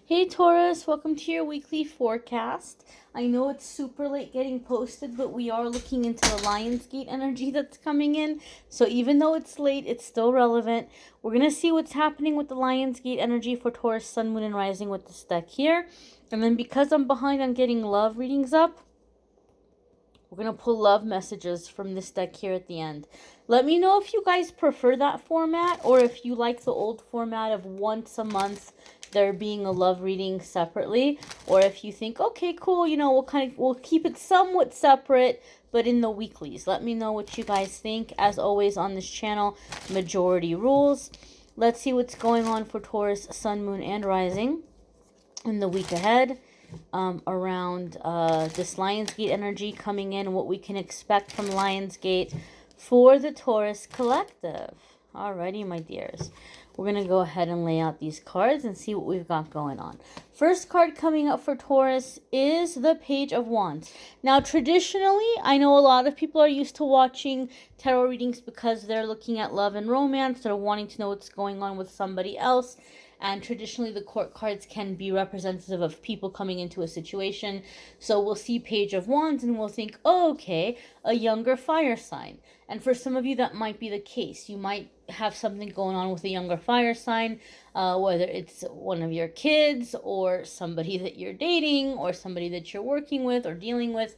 Hey Taurus, welcome to your weekly forecast. I know it's super late getting posted, but we are looking into the Lionsgate energy that's coming in. So even though it's late, it's still relevant. We're going to see what's happening with the Lionsgate energy for Taurus, Sun, Moon, and Rising with this deck here. And then because I'm behind on getting love readings up, we're going to pull love messages from this deck here at the end. Let me know if you guys prefer that format or if you like the old format of once a month there being a love reading separately, or if you think, okay, cool, we'll keep it somewhat separate but in the weeklies. Let me know what you guys think. As always on this channel, majority rules. Let's see what's going on for Taurus, Sun, Moon, and Rising in the week ahead. Around this Lionsgate energy coming in, what we can expect from Lionsgate for the Taurus collective. Alrighty, my dears. We're going to go ahead and lay out these cards and see what we've got going on. First card coming up for Taurus is the Page of Wands. Now, traditionally, I know a lot of people are used to watching tarot readings because they're looking at love and romance. They're wanting to know what's going on with somebody else. And traditionally, the court cards can be representative of people coming into a situation. So we'll see Page of Wands and we'll think, oh, okay, a younger fire sign. And for some of you, that might be the case. You might have something going on with a younger fire sign, whether it's one of your kids or somebody that you're dating or somebody that you're working with or dealing with.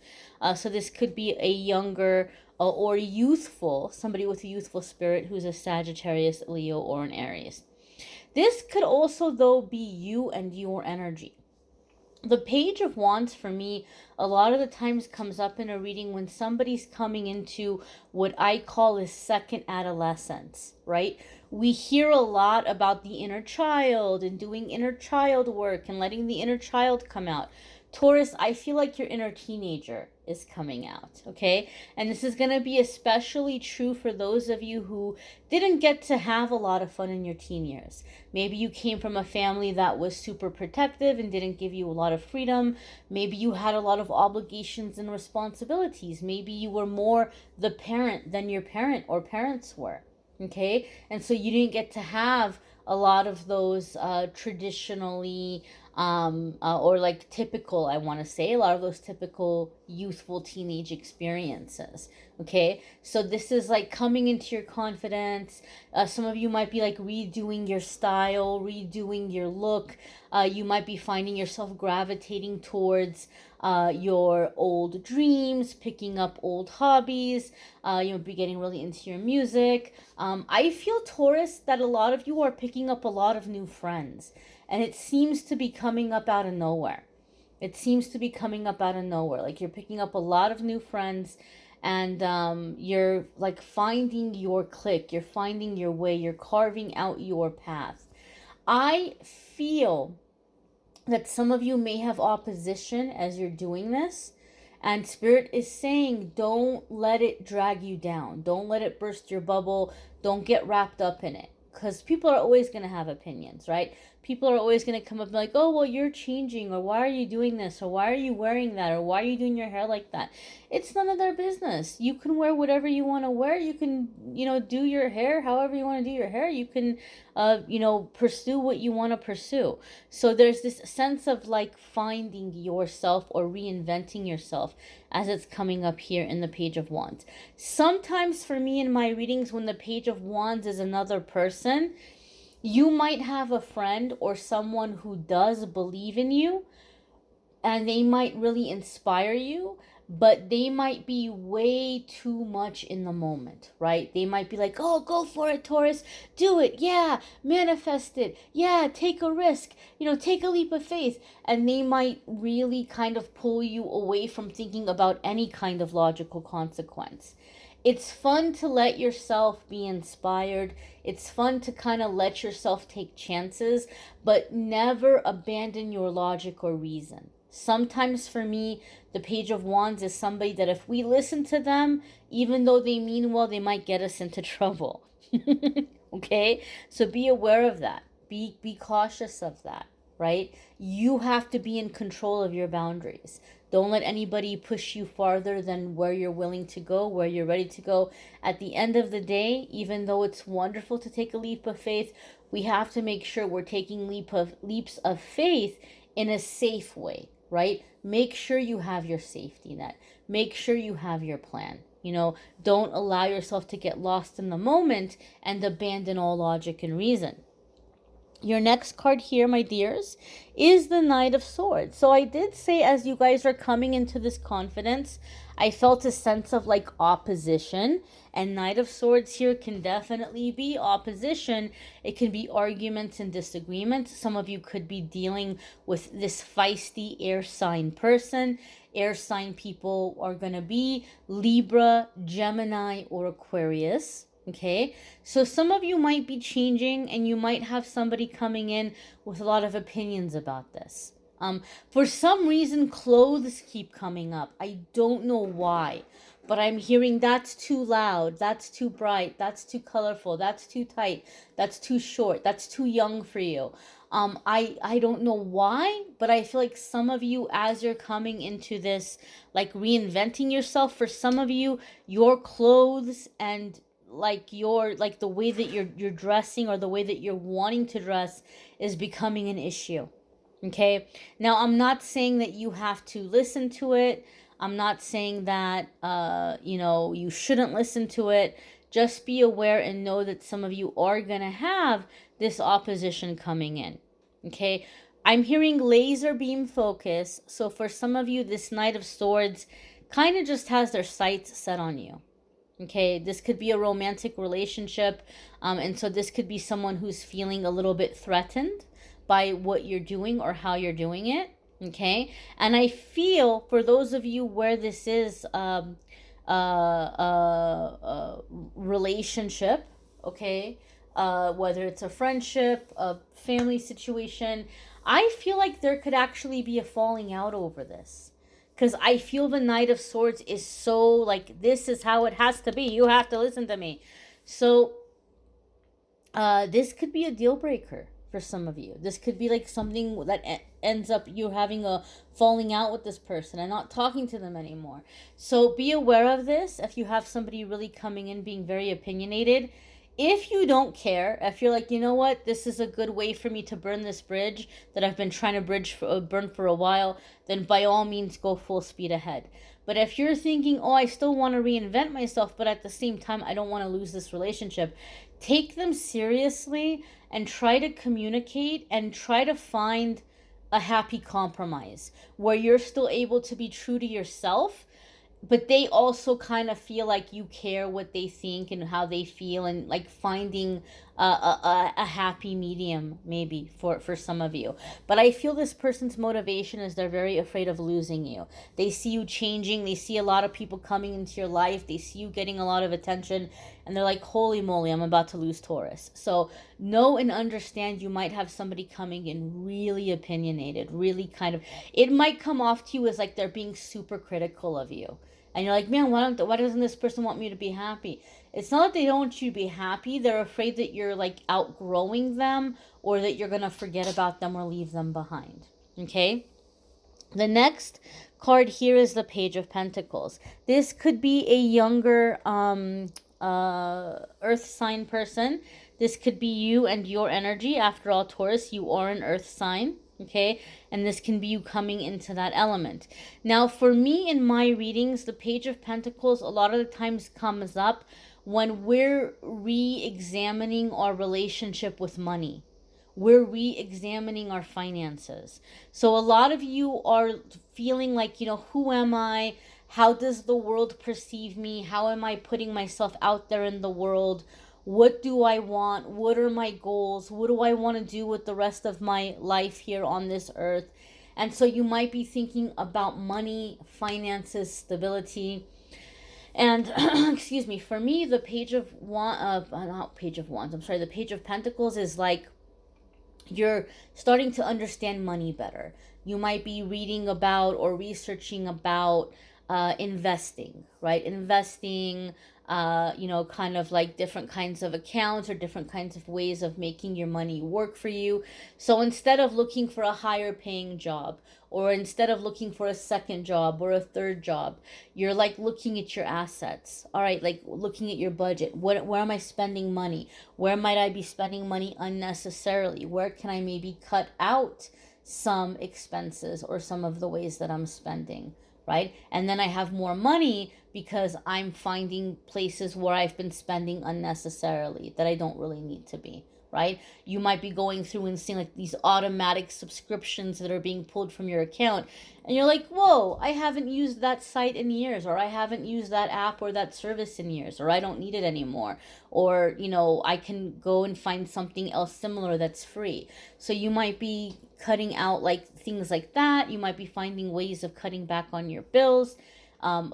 So this could be a younger or youthful, somebody with a youthful spirit who's a Sagittarius, Leo, or an Aries. This could also, though, be you and your energy. The Page of Wands, for me, a lot of the times comes up in a reading when somebody's coming into what I call a second adolescence, right? We hear a lot about the inner child and doing inner child work and letting the inner child come out. Taurus, I feel like your inner teenager is coming out, okay? And this is going to be especially true for those of you who didn't get to have a lot of fun in your teen years. Maybe you came from a family that was super protective and didn't give you a lot of freedom. Maybe you had a lot of obligations and responsibilities. Maybe you were more the parent than your parent or parents were, okay? And so you didn't get to have a lot of those traditionally or like typical, I want to say, a lot of those typical youthful teenage experiences. Okay, so this is like coming into your confidence. Some of you might be like redoing your style, redoing your look. You might be finding yourself gravitating towards your old dreams, picking up old hobbies. You might be getting really into your music. I feel, Taurus, that a lot of you are picking up a lot of new friends. And it seems to be coming up out of nowhere. It seems to be coming up out of nowhere. Like you're picking up a lot of new friends and you're like finding your clique. You're finding your way. You're carving out your path. I feel that some of you may have opposition as you're doing this. And Spirit is saying, don't let it drag you down. Don't let it burst your bubble. Don't get wrapped up in it. Because people are always going to have opinions, right? People are always going to come up and be like, oh, well, you're changing, or why are you doing this, or why are you wearing that, or why are you doing your hair like that? It's none of their business. You can wear whatever you want to wear. You can, do your hair however you want to do your hair. You can, pursue what you want to pursue. So there's this sense of like finding yourself or reinventing yourself as it's coming up here in the Page of Wands. Sometimes for me in my readings, when the Page of Wands is another person, you might have a friend or someone who does believe in you and they might really inspire you, but they might be way too much in the moment, right? They might be like, oh, go for it, Taurus. Do it. Yeah. Manifest it. Yeah. Take a risk. Take a leap of faith. And they might really kind of pull you away from thinking about any kind of logical consequence. It's fun to let yourself be inspired. It's fun to kind of let yourself take chances, but never abandon your logic or reason. Sometimes for me, the Page of Wands is somebody that if we listen to them, even though they mean well, they might get us into trouble. Okay? So be aware of that. Be cautious of that, right? You have to be in control of your boundaries. Don't let anybody push you farther than where you're willing to go, where you're ready to go. At the end of the day, even though it's wonderful to take a leap of faith, we have to make sure we're taking leaps of faith in a safe way, right? Make sure you have your safety net. Make sure you have your plan. Don't allow yourself to get lost in the moment and abandon all logic and reason. Your next card here, my dears, is the Knight of Swords. So I did say, as you guys are coming into this confidence, I felt a sense of like opposition. And Knight of Swords here can definitely be opposition. It can be arguments and disagreements. Some of you could be dealing with this feisty air sign person. Air sign people are going to be Libra, Gemini, or Aquarius. Okay, so some of you might be changing and you might have somebody coming in with a lot of opinions about this. For some reason, clothes keep coming up. I don't know why, but I'm hearing that's too loud, that's too bright, that's too colorful, that's too tight, that's too short, that's too young for you. I don't know why, but I feel like some of you, as you're coming into this, like reinventing yourself, for some of you, your clothes and like the way that you're dressing or the way that you're wanting to dress is becoming an issue. Okay, now I'm not saying that you have to listen to it. I'm not saying that you shouldn't listen to it. Just be aware and know that some of you are gonna have this opposition coming in. Okay, I'm hearing laser beam focus. So for some of you, this Knight of Swords kind of just has their sights set on you. Okay, this could be a romantic relationship. And so this could be someone who's feeling a little bit threatened by what you're doing or how you're doing it. Okay, and I feel for those of you where this is relationship, okay, whether it's a friendship, a family situation, I feel like there could actually be a falling out over this. Because I feel the Knight of Swords is so like, this is how it has to be. You have to listen to me. So this could be a deal breaker for some of you. This could be like something that ends up you having a falling out with this person and not talking to them anymore. So be aware of this. If you have somebody really coming in being very opinionated, if you don't care, if you're like, you know what, this is a good way for me to burn this bridge that I've been trying to burn for a while, then by all means go full speed ahead. But if you're thinking, oh, I still want to reinvent myself, but at the same time, I don't want to lose this relationship, take them seriously and try to communicate and try to find a happy compromise where you're still able to be true to yourself, but they also kind of feel like you care what they think and how they feel, and like finding a happy medium maybe for some of you. But I feel this person's motivation is they're very afraid of losing you. They see you changing. They see a lot of people coming into your life. They see you getting a lot of attention, and they're like, holy moly, I'm about to lose Taurus. So know and understand you might have somebody coming in really opinionated, really kind of, it might come off to you as like they're being super critical of you. And you're like, man, why doesn't this person want me to be happy? It's not that they don't want you to be happy. They're afraid that you're like outgrowing them, or that you're going to forget about them or leave them behind. Okay? The next card here is the Page of Pentacles. This could be a younger earth sign person. This could be you and your energy. After all, Taurus, you are an earth sign. Okay, and this can be you coming into that element. Now, for me in my readings, the Page of Pentacles a lot of the times comes up when we're re-examining our relationship with money. We're re-examining our finances. So a lot of you are feeling like, who am I? How does the world perceive me? How am I putting myself out there in the world? What do I want? What are my goals? What do I want to do with the rest of my life here on this earth? And so you might be thinking about money, finances, stability. And excuse me, for me, the Page of not Page of Wands, I'm sorry, the Page of Pentacles is like you're starting to understand money better. You might be reading about or researching about investing, right? Investing, kind of like different kinds of accounts or different kinds of ways of making your money work for you. So instead of looking for a higher paying job Or instead of looking for a second job or a third job, you're like looking at your assets. All right, like looking at your budget. Where am I spending money? Where might I be spending money unnecessarily? Where can I maybe cut out some expenses or some of the ways that I'm spending, right? And then I have more money because I'm finding places where I've been spending unnecessarily that I don't really need to be, right? You might be going through and seeing like these automatic subscriptions that are being pulled from your account, and you're like, whoa, I haven't used that site in years, or I haven't used that app or that service in years, or I don't need it anymore, or I can go and find something else similar that's free. So you might be cutting out like things like that. You might be finding ways of cutting back on your bills,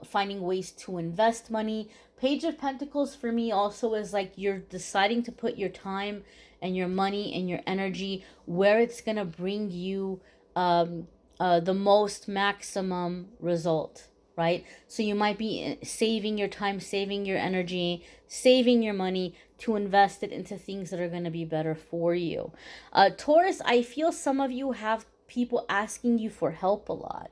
finding ways to invest money. Page of Pentacles for me also is like you're deciding to put your time and your money and your energy where it's going to bring you the most maximum result, right? So you might be saving your time, saving your energy, saving your money to invest it into things that are going to be better for you. Taurus, I feel some of you have people asking you for help a lot.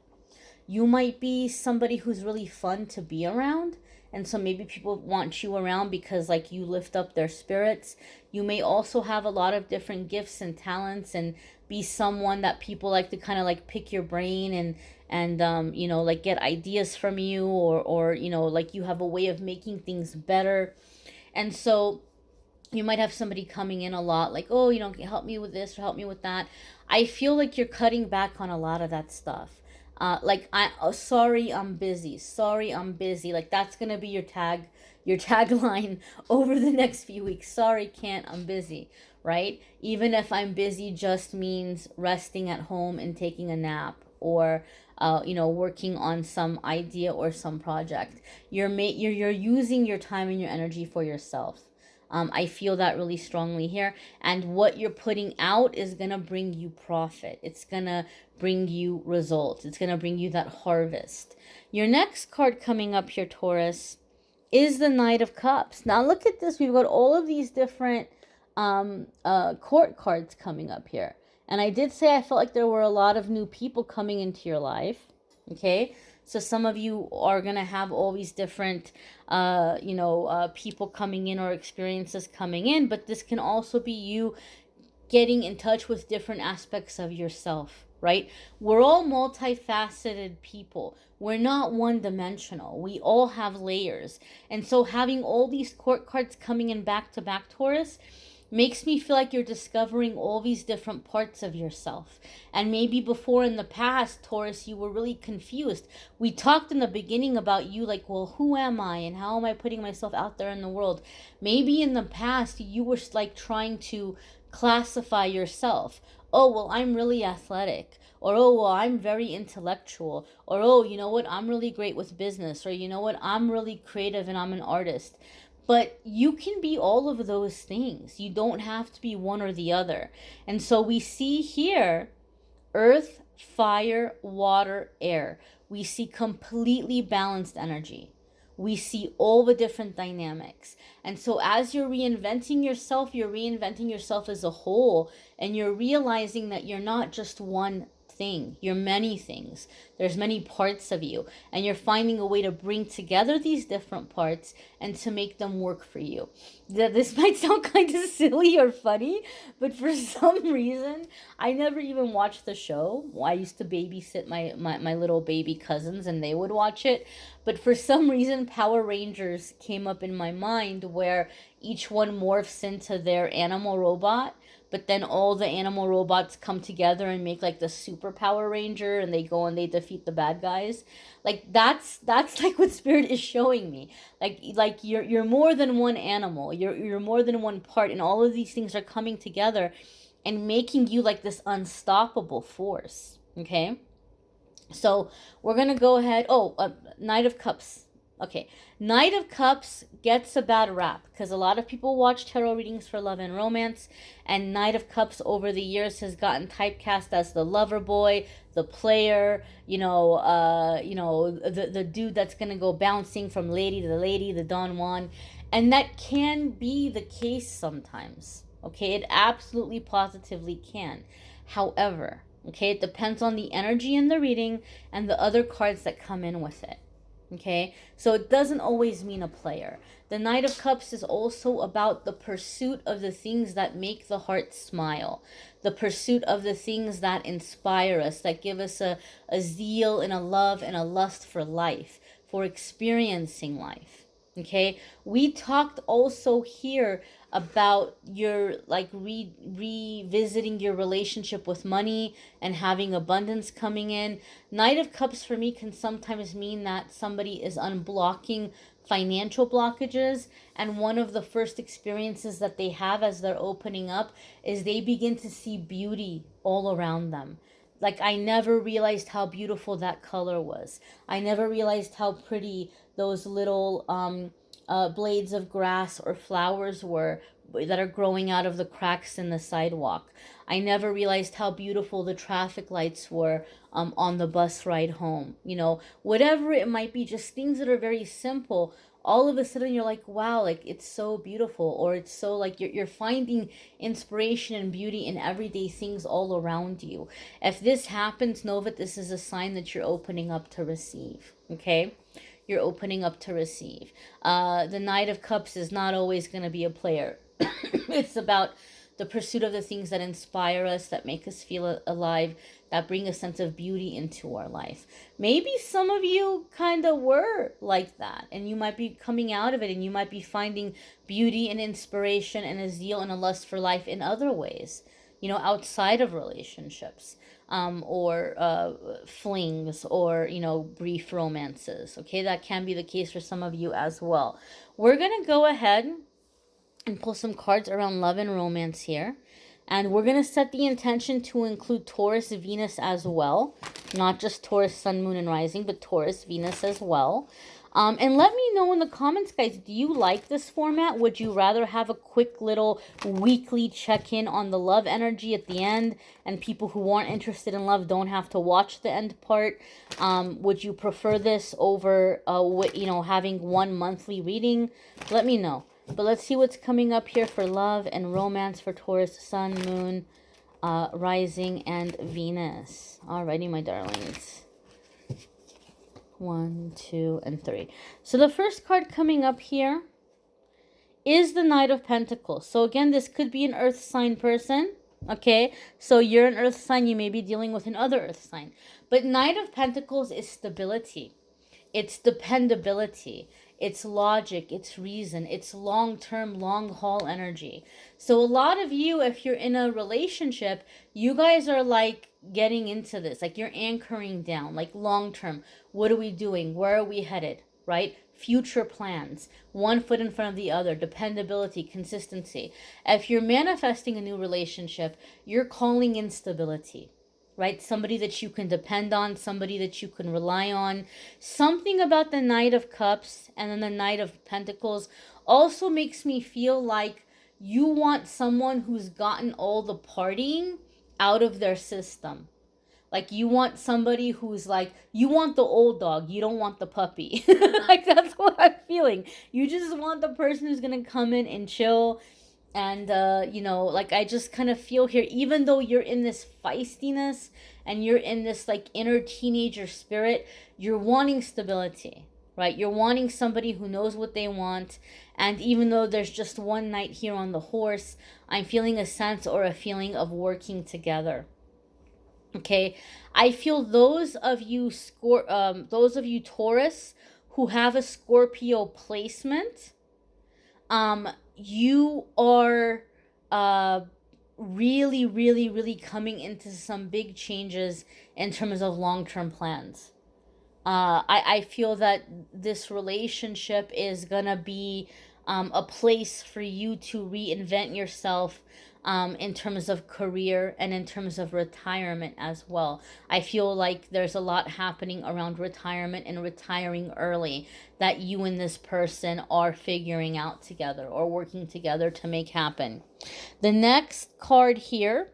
You might be somebody who's really fun to be around, and so maybe people want you around because like you lift up their spirits. You may also have a lot of different gifts and talents and be someone that people like to kind of like pick your brain and like get ideas from you, or like you have a way of making things better. And so you might have somebody coming in a lot like, oh, help me with this or help me with that. I feel like you're cutting back on a lot of that stuff. Sorry, I'm busy. Sorry, I'm busy. Like that's gonna be your tagline over the next few weeks. Sorry, can't, I'm busy, right? Even if I'm busy just means resting at home and taking a nap, or working on some idea or some project. You're using your time and your energy for yourself. I feel that really strongly here. And what you're putting out is going to bring you profit. It's going to bring you results. It's going to bring you that harvest. Your next card coming up here, Taurus, is the Knight of Cups. Now look at this. We've got all of these different court cards coming up here. And I did say I felt like there were a lot of new people coming into your life. Okay. So some of you are going to have all these different, people coming in or experiences coming in. But this can also be you getting in touch with different aspects of yourself, right? We're all multifaceted people. We're not one-dimensional. We all have layers. And so having all these court cards coming in back to back, Taurus, makes me feel like you're discovering all these different parts of yourself. And maybe before in the past, Taurus, you were really confused. We talked in the beginning about you like, well, who am I and how am I putting myself out there in the world? Maybe in the past you were like trying to classify yourself. Oh, well, I'm really athletic. Or, oh, well, I'm very intellectual. Or, oh, you know what, I'm really great with business. Or, you know what, I'm really creative and I'm an artist. But you can be all of those things. You don't have to be one or the other. And so we see here earth, fire, water, air. We see completely balanced energy. We see all the different dynamics. And so as you're reinventing yourself as a whole, and you're realizing that you're not just one thing, you're many things. There's many parts of you, and you're finding a way to bring together these different parts and to make them work for you. This might sound kind of silly or funny, but for some reason, I never even watched the show. I used to babysit my little baby cousins, and they would watch it. But for some reason, Power Rangers came up in my mind, where each one morphs into their animal robot, but then all the animal robots come together and make like the Super Power Ranger, and they go and they defeat the bad guys. Like that's like what Spirit is showing me. Like you're more than one animal. You're more than one part, and all of these things are coming together and making you like this unstoppable force. Okay? So we're going to go ahead. Knight of Cups. Okay. Knight of Cups gets a bad rap because a lot of people watch tarot readings for love and romance, and Knight of Cups over the years has gotten typecast as the lover boy, the player, the dude that's going to go bouncing from lady to lady, the Don Juan. And that can be the case sometimes. Okay. It absolutely positively can. However, Okay, it depends on the energy in the reading and the other cards that come in with it. Okay, so it doesn't always mean a player. The Knight of Cups is also about the pursuit of the things that make the heart smile, the pursuit of the things that inspire us, that give us a zeal and a love and a lust for life, for experiencing life. Okay, we talked also here about your like revisiting your relationship with money and having abundance coming in. Knight of Cups for me can sometimes mean that somebody is unblocking financial blockages, and one of the first experiences that they have as they're opening up is they begin to see beauty all around them. Like, I never realized how beautiful that color was. I never realized how pretty those little blades of grass or flowers were that are growing out of the cracks in the sidewalk. I never realized how beautiful the traffic lights were on the bus ride home. You know, whatever it might be, just things that are very simple. All of a sudden you're like, wow, like it's so beautiful, or it's so like you're finding inspiration and beauty in everyday things all around you. If this happens, know that this is a sign that you're opening up to receive. Okay, you're opening up to receive. The Knight of Cups is not always going to be a player. It's about the pursuit of the things that inspire us, that make us feel alive, that bring a sense of beauty into our life. Maybe some of you kind of were like that, and you might be coming out of it, and you might be finding beauty and inspiration and a zeal and a lust for life in other ways, you know, outside of relationships, or flings, or, you know, brief romances. Okay, that can be the case for some of you as well. We're going to go ahead and pull some cards around love and romance here. And we're going to set the intention to include Taurus, Venus as well. Not just Taurus, Sun, Moon, and Rising, but Taurus, Venus as well. And let me know in the comments, guys, do you like this format? Would you rather have a quick little weekly check-in on the love energy at the end, and people who aren't interested in love don't have to watch the end part? Would you prefer this over, you know, having one monthly reading? Let me know. But let's see what's coming up here for love and romance for Taurus, Sun, Moon, Rising, and Venus. Alrighty, my darlings. 1, 2, and 3. So the first card coming up here is the Knight of Pentacles. So again, this could be an earth sign person. Okay, so you're an earth sign, you may be dealing with another earth sign. But Knight of Pentacles is stability. It's dependability. It's logic, it's reason, it's long-term, long-haul energy. So a lot of you, if you're in a relationship, you guys are like getting into this, like you're anchoring down, like long-term. What are we doing? Where are we headed? Right? Future plans, one foot in front of the other, dependability, consistency. If you're manifesting a new relationship, you're calling in stability. Right? Somebody that you can depend on, somebody that you can rely on. Something about the Knight of Cups and then the Knight of Pentacles also makes me feel like you want someone who's gotten all the partying out of their system. Like you want somebody who's like, you want the old dog, you don't want the puppy. Like that's what I'm feeling. You just want the person who's going to come in and chill. And, you know, like I just kind of feel here, even though you're in this feistiness and you're in this like inner teenager spirit, you're wanting stability, right? You're wanting somebody who knows what they want. And even though there's just one knight here on the horse, I'm feeling a sense or a feeling of working together. Okay, I feel those of you Taurus who have a Scorpio placement, you are really, really, really coming into some big changes in terms of long-term plans. I feel that this relationship is gonna be a place for you to reinvent yourself, in terms of career and in terms of retirement as well. I feel like there's a lot happening around retirement and retiring early that you and this person are figuring out together or working together to make happen. The next card here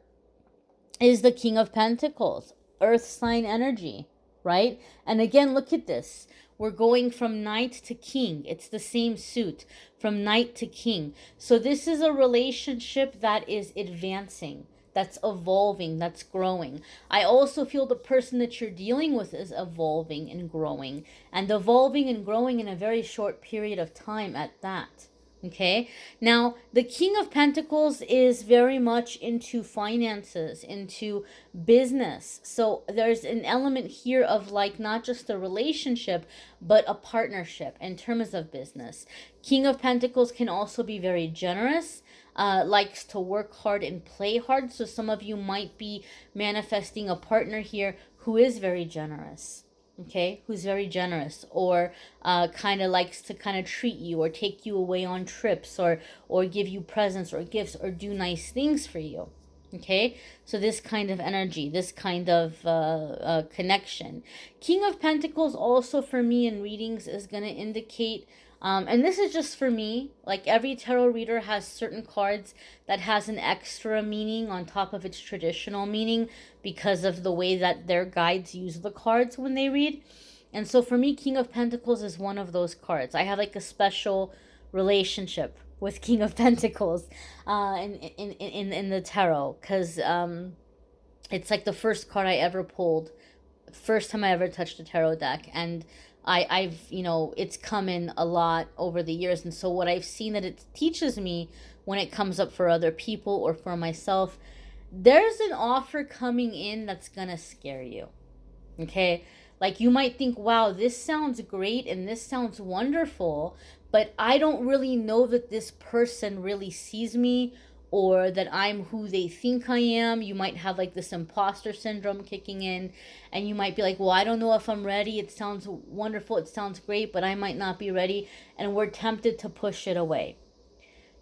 is the King of Pentacles, earth sign energy, right? And again, look at this. We're going from knight to king. It's the same suit, from knight to king. So this is a relationship that is advancing, that's evolving, that's growing. I also feel the person that you're dealing with is evolving and growing, and evolving and growing in a very short period of time at that. Okay. Now, the King of Pentacles is very much into finances, into business. So there's an element here of like not just a relationship, but a partnership in terms of business. King of Pentacles can also be very generous, likes to work hard and play hard. So some of you might be manifesting a partner here who is very generous. Okay, who's very generous, or kind of likes to kind of treat you or take you away on trips, or give you presents or gifts or do nice things for you. Okay, so this kind of energy, this kind of connection. King of Pentacles also for me in readings is going to indicate, and this is just for me, like every tarot reader has certain cards that has an extra meaning on top of its traditional meaning because of the way that their guides use the cards when they read. And so for me, King of Pentacles is one of those cards. I have like a special relationship with King of Pentacles in the tarot, because it's like the first card I ever pulled, first time I ever touched a tarot deck. And I've, it's come in a lot over the years. And so what I've seen that it teaches me when it comes up for other people or for myself, there's an offer coming in that's going to scare you. Okay? Like you might think, wow, this sounds great and this sounds wonderful, but I don't really know that this person really sees me or that I'm who they think I am. You might have like this imposter syndrome kicking in, and you might be like, well, I don't know if I'm ready. It sounds wonderful. It sounds great, but I might not be ready. And we're tempted to push it away.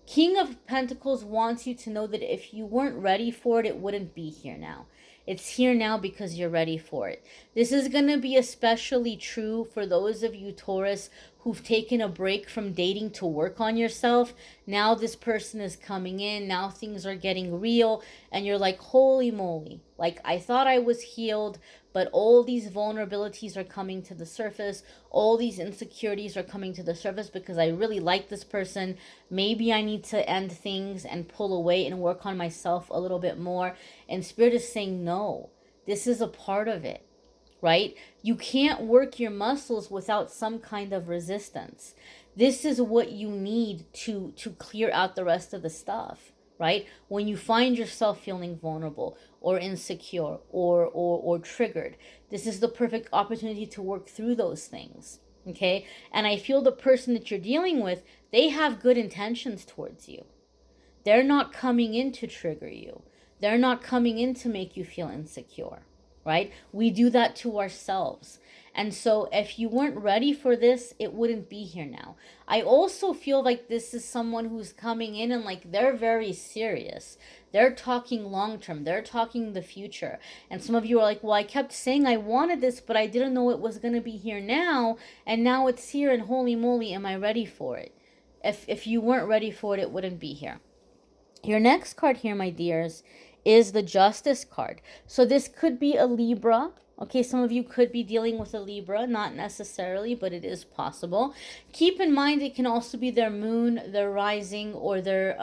King of Pentacles wants you to know that if you weren't ready for it, it wouldn't be here now. It's here now because you're ready for it. This is going to be especially true for those of you, Taurus, who've taken a break from dating to work on yourself. Now this person is coming in. Now things are getting real. And you're like, holy moly. Like, I thought I was healed, but all these vulnerabilities are coming to the surface. All these insecurities are coming to the surface because I really like this person. Maybe I need to end things and pull away and work on myself a little bit more. And Spirit is saying, no, this is a part of it, right? You can't work your muscles without some kind of resistance. This is what you need to clear out the rest of the stuff, right? When you find yourself feeling vulnerable or insecure or triggered, this is the perfect opportunity to work through those things, okay? And I feel the person that you're dealing with, they have good intentions towards you. They're not coming in to trigger you. They're not coming in to make you feel insecure, right? We do that to ourselves. And so if you weren't ready for this, it wouldn't be here now. I also feel like this is someone who's coming in and like they're very serious. They're talking long term. They're talking the future. And some of you are like, well, I kept saying I wanted this, but I didn't know it was going to be here now. And now it's here, and holy moly, am I ready for it? If you weren't ready for it, it wouldn't be here. Your next card here, my dears, is the Justice card. So this could be a Libra. Okay, some of you could be dealing with a Libra, not necessarily, but it is possible. Keep in mind it can also be their moon, their rising, or their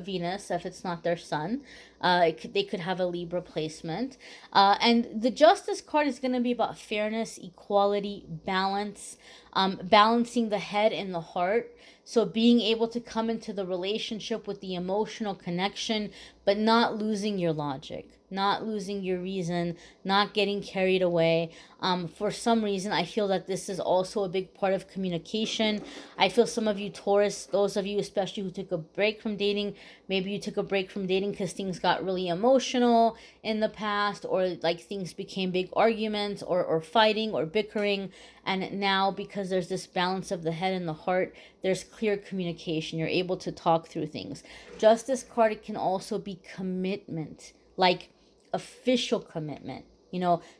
Venus, if it's not their sun. They could have a Libra placement. And the Justice card is going to be about fairness, equality, balance, balancing the head and the heart. So being able to come into the relationship with the emotional connection, but not losing your logic, not losing your reason, not getting carried away. For some reason, I feel that this is also a big part of communication. I feel some of you Taurus, those of you especially who took a break from dating, maybe you took a break from dating because things got really emotional in the past, or like things became big arguments or fighting or bickering. And now because there's this balance of the head and the heart, there's clear communication. You're able to talk through things. Justice card can also be commitment, like official commitment.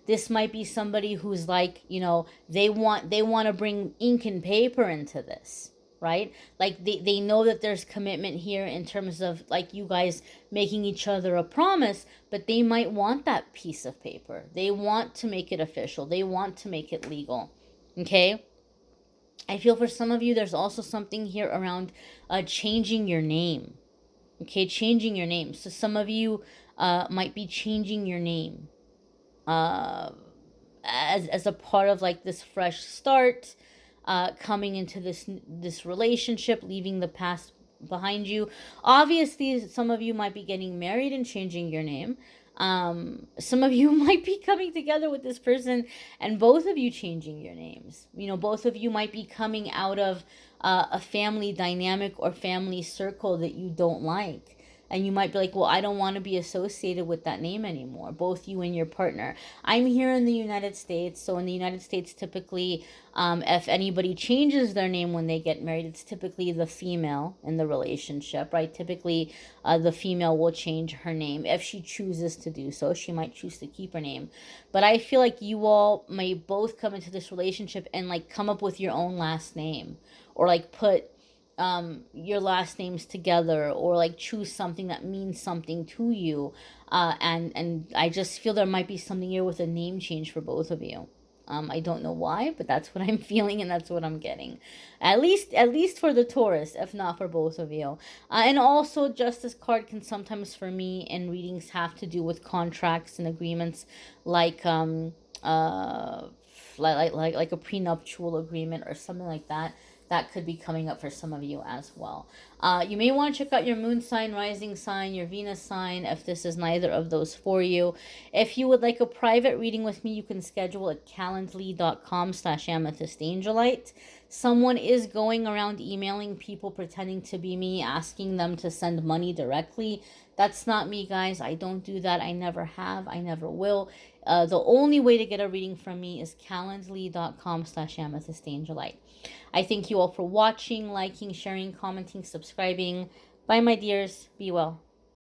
This might be somebody who's like, they want to bring ink and paper into this, right? Like they know that there's commitment here in terms of like you guys making each other a promise, but they might want that piece of paper. They want to make it official. They want to make it legal. Okay? I feel for some of you, there's also something here around changing your name. Okay, changing your name. So some of you might be changing your name uh, as a part of like this fresh start, coming into this relationship, leaving the past behind you. Obviously, some of you might be getting married and changing your name. Some of you might be coming together with this person and both of you changing your names. You know, both of you might be coming out of a family dynamic or family circle that you don't like. And you might be like, well, I don't want to be associated with that name anymore, both you and your partner. I'm here in the United States. So in the United States, typically, if anybody changes their name when they get married, it's typically the female in the relationship, right? Typically, the female will change her name if she chooses to do so. She might choose to keep her name. But I feel like you all may both come into this relationship and like come up with your own last name, or like put your last names together, or like choose something that means something to you. And I just feel there might be something here with a name change for both of you. I don't know why, but that's what I'm feeling and that's what I'm getting. At least for the Taurus, if not for both of you. And also, Justice card can sometimes, for me, in readings have to do with contracts and agreements, like like a prenuptial agreement or something like that. That could be coming up for some of you as well. You may want to check out your moon sign, rising sign, your Venus sign, if this is neither of those for you. If you would like a private reading with me, you can schedule at calendly.com/amethystangelite. Someone is going around emailing people pretending to be me, asking them to send money directly. That's not me, guys. I don't do that. I never have. I never will. The only way to get a reading from me is calendly.com/amethystangelite. I thank you all for watching, liking, sharing, commenting, subscribing. Bye, my dears. Be well.